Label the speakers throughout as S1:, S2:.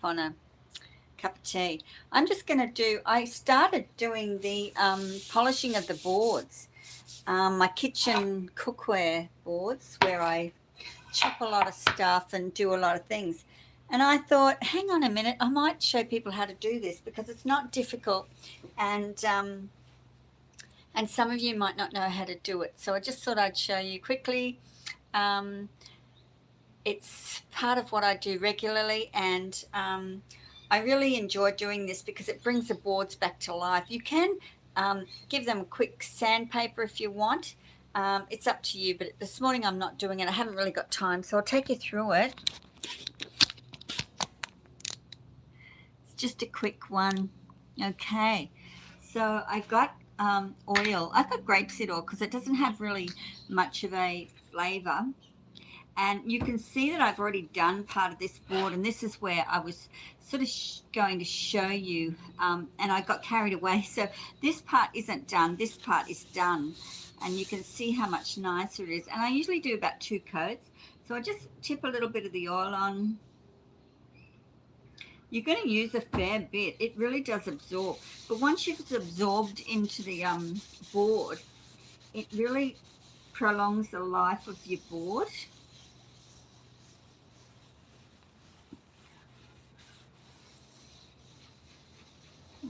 S1: on a cup of tea. I'm just going to do, I started doing the polishing of the boards, my kitchen cookware boards, where I chop a lot of stuff and do a lot of things. And I thought, hang on a minute, I might show people how to do this because it's not difficult, and and some of you might not know how to do it. So I just thought I'd show you quickly. Um, it's part of what I do regularly, and I really enjoy doing this because it brings the boards back to life. You can give them a quick sandpaper if you want. It's up to you, but this morning I'm not doing it. I haven't really got time, so I'll take you through it. It's just a quick one. Okay, so I got oil. I've got grapeseed oil because it doesn't have really much of a flavour. And you can see that I've already done part of this board, and this is where I was sort of going to show you, and I got carried away. So this part isn't done, this part is done, and you can see how much nicer it is. And I usually do about 2 coats, so I just tip a little bit of the oil on. You're going to use a fair bit. It really does absorb, but once it's absorbed into the board, it really prolongs the life of your board.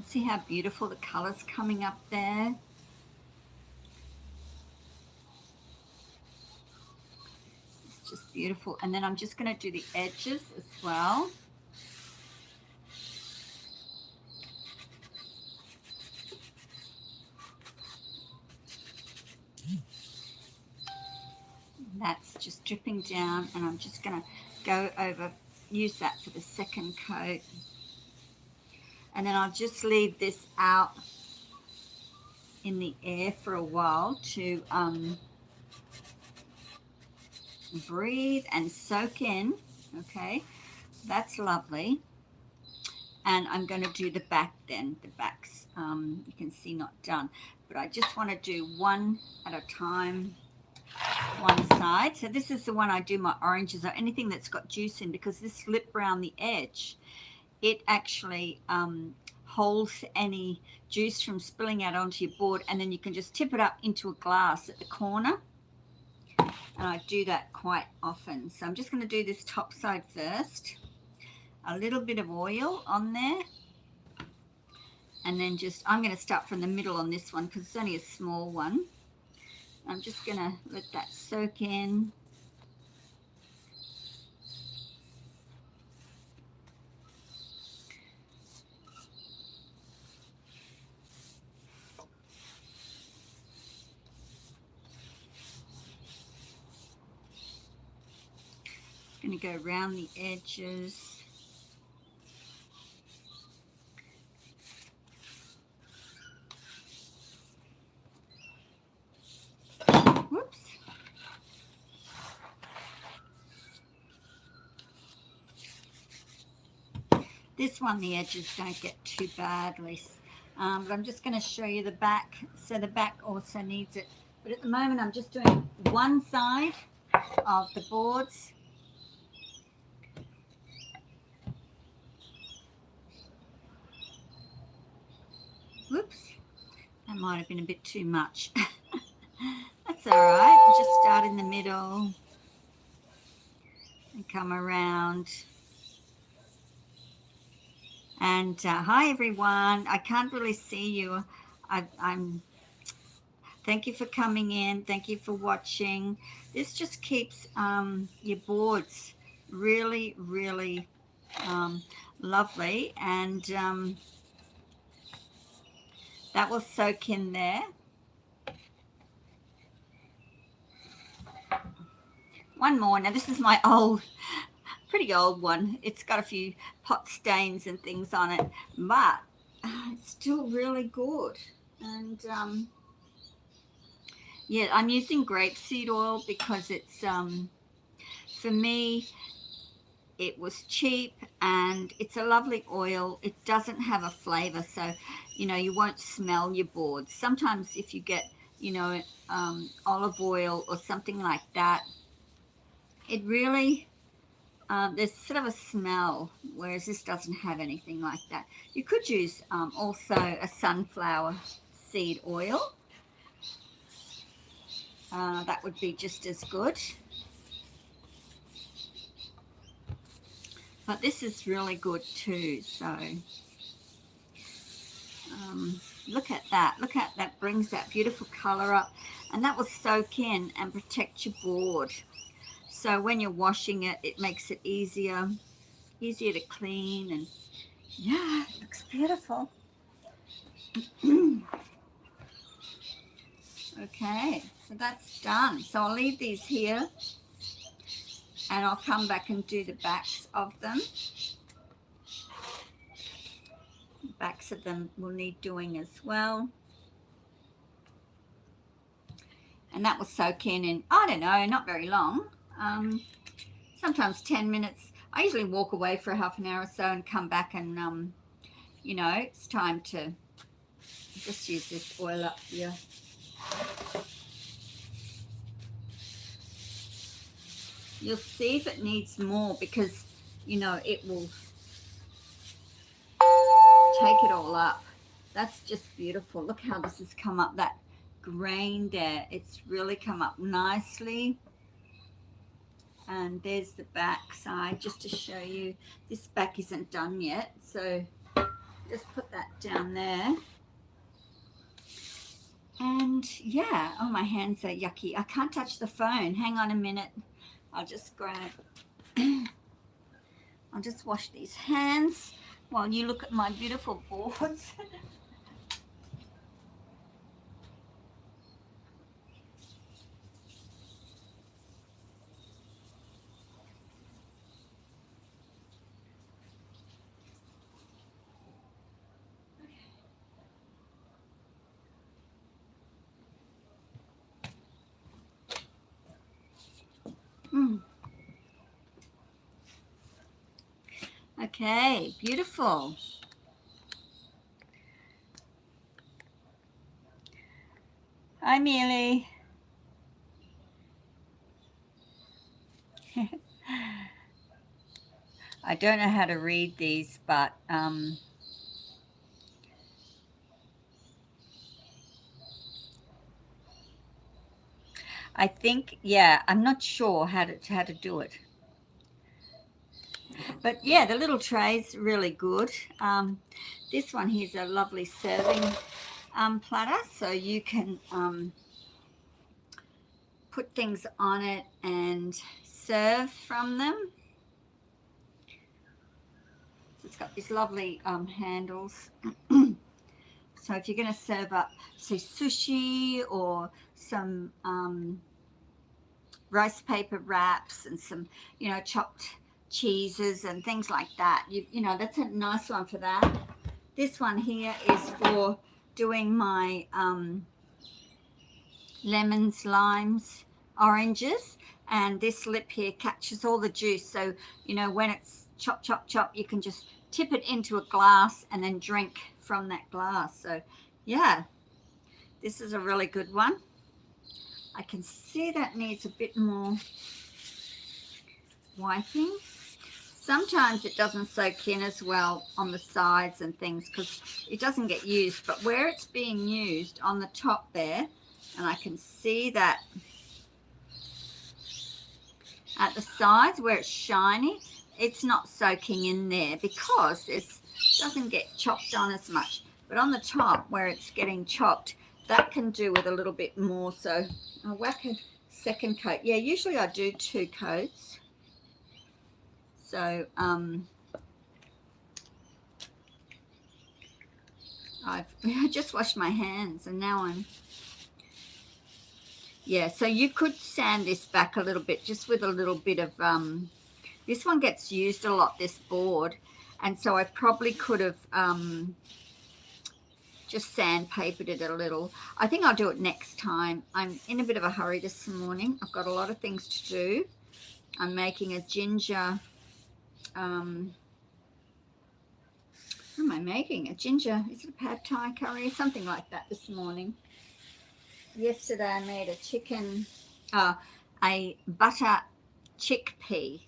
S1: See how beautiful the color's coming up there. It's just beautiful. And then I'm just going to do the edges as well. That's just dripping down, and I'm just going to go over, use that for the second coat. And then I'll just leave this out in the air for a while to breathe and soak in. Okay, that's lovely. And I'm going to do the back then. The back's, you can see, not done. But I just want to do one at a time, one side. So this is the one I do my oranges or anything that's got juice in, because this lip around the edge, it actually holds any juice from spilling out onto your board, and then you can just tip it up into a glass at the corner. And I do that quite often. So I'm just going to do this top side first. A little bit of oil on there. And then just, I'm going to start from the middle on this one because it's only a small one. I'm just going to let that soak in. Going to go around the edges. Whoops. This one, the edges don't get too badly, but I'm just going to show you the back. So the back also needs it. But at the moment, I'm just doing one side of the boards. Whoops, that might have been a bit too much. That's all right. Just start in the middle and come around. And hi everyone. I can't really see you. I'm. Thank you for coming in. Thank you for watching. This just keeps your boards really, really lovely, and that will soak in there. One more. Now this is my old, pretty old one. It's got a few pot stains and things on it, but it's still really good. And yeah, I'm using grapeseed oil because it's for me, it was cheap and it's a lovely oil. It doesn't have a flavor, so you won't smell your boards. Sometimes if you get olive oil or something like that, it really there's sort of a smell, whereas this doesn't have anything like that. You could use also a sunflower seed oil. That would be just as good. But this is really good too, so look at that. Look at that, brings that beautiful color up, and that will soak in and protect your board. So when you're washing it, it makes it easier to clean, and yeah, it looks beautiful. Okay, so that's done. So I'll leave these here, and I'll come back and do the backs of them. The backs of them will need doing as well. And that will soak in, I don't know, not very long. Sometimes 10 minutes. I usually walk away for half an hour or so and come back, and you know, it's time to just use this oil up here. You'll see if it needs more, because you know it will take it all up. That's just beautiful. Look how this has come up, that grain there. It's really come up nicely. And there's the back side, just to show you. This back isn't done yet, so just put that down there. And yeah, oh, my hands are yucky. I can't touch the phone. Hang on a minute. I'll just grab, I'll just wash these hands while you look at my beautiful boards. Okay, beautiful. Hi, Mealy. I don't know how to read these, but I think, yeah, I'm not sure how to do it. But yeah, the little tray's really good. This one here's a lovely serving platter, so you can put things on it and serve from them. So it's got these lovely handles. So if you're going to serve up, say, sushi or some rice paper wraps and some, you know, chopped cheeses and things like that, you know, that's a nice one for that. This one here is for doing my lemons, limes, oranges, and this lip here catches all the juice, so you know when it's chop chop chop, you can just tip it into a glass and then drink from that glass. So yeah, this is a really good one. I can see that needs a bit more wiping. Sometimes it doesn't soak in as well on the sides and things because it doesn't get used, but where it's being used on the top there, and I can see that at the sides where it's shiny, it's not soaking in there because it doesn't get chopped on as much. But on the top where it's getting chopped, that can do with a little bit more. So I'll whack a second coat. Yeah, usually I do 2 coats. So I just washed my hands and now I'm, yeah, so you could sand this back a little bit just with a little bit of, this one gets used a lot, this board, and so I probably could have just sandpapered it a little. I think I'll do it next time. I'm in a bit of a hurry this morning. I've got a lot of things to do. I'm making a ginger, what am I making? A ginger, is it a pad thai curry or something like that this morning? Yesterday I made a chicken, a butter chickpea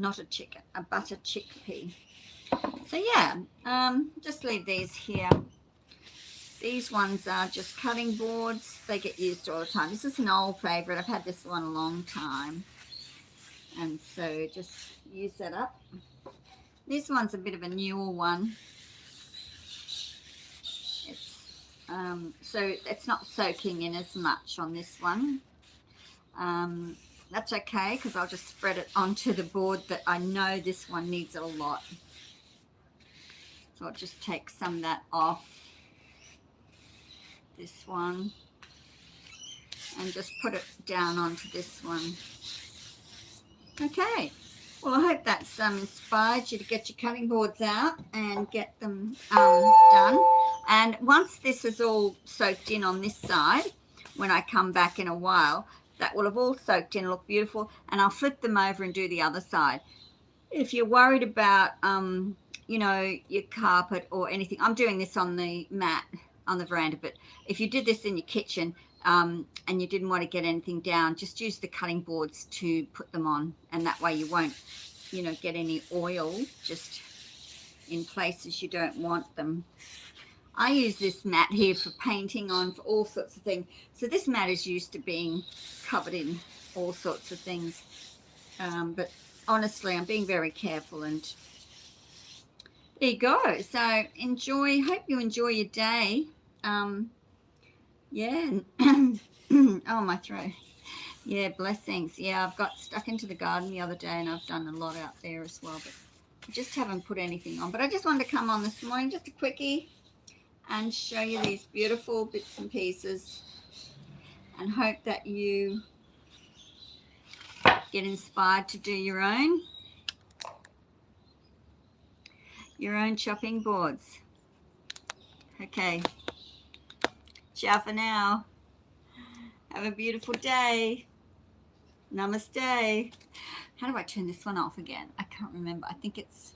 S1: not a chicken, a butter chickpea. So yeah, just leave these here. These ones are just cutting boards. They get used all the time. This is an old favorite. I've had this one a long time. And so just use that up. This one's a bit of a newer one. It's so it's not soaking in as much on this one. That's okay, because I'll just spread it onto the board that I know this one needs it a lot. So I'll just take some of that off this one and just put it down onto this one. Okay, well, I hope that's inspired you to get your cutting boards out and get them done. And once this is all soaked in on this side, when I come back in a while, that will have all soaked in, look beautiful, and I'll flip them over and do the other side. If you're worried about, you know, your carpet or anything, I'm doing this on the mat on the veranda, but if you did this in your kitchen and you didn't want to get anything down, just use the cutting boards to put them on, and that way you won't, you know, get any oil just in places you don't want them. I use this mat here for painting on, for all sorts of things. So this mat is used to being covered in all sorts of things. But honestly, I'm being very careful, and there you go. So enjoy, hope you enjoy your day. Yeah. Oh, my throat. Yeah, blessings. Yeah, I've got stuck into the garden the other day, and I've done a lot out there as well, but I just haven't put anything on. But I just wanted to come on this morning, just a quickie, and show you these beautiful bits and pieces, and hope that you get inspired to do your own chopping boards. Okay, ciao for now. Have a beautiful day. Namaste. How do I turn this one off again? I can't remember. I think it's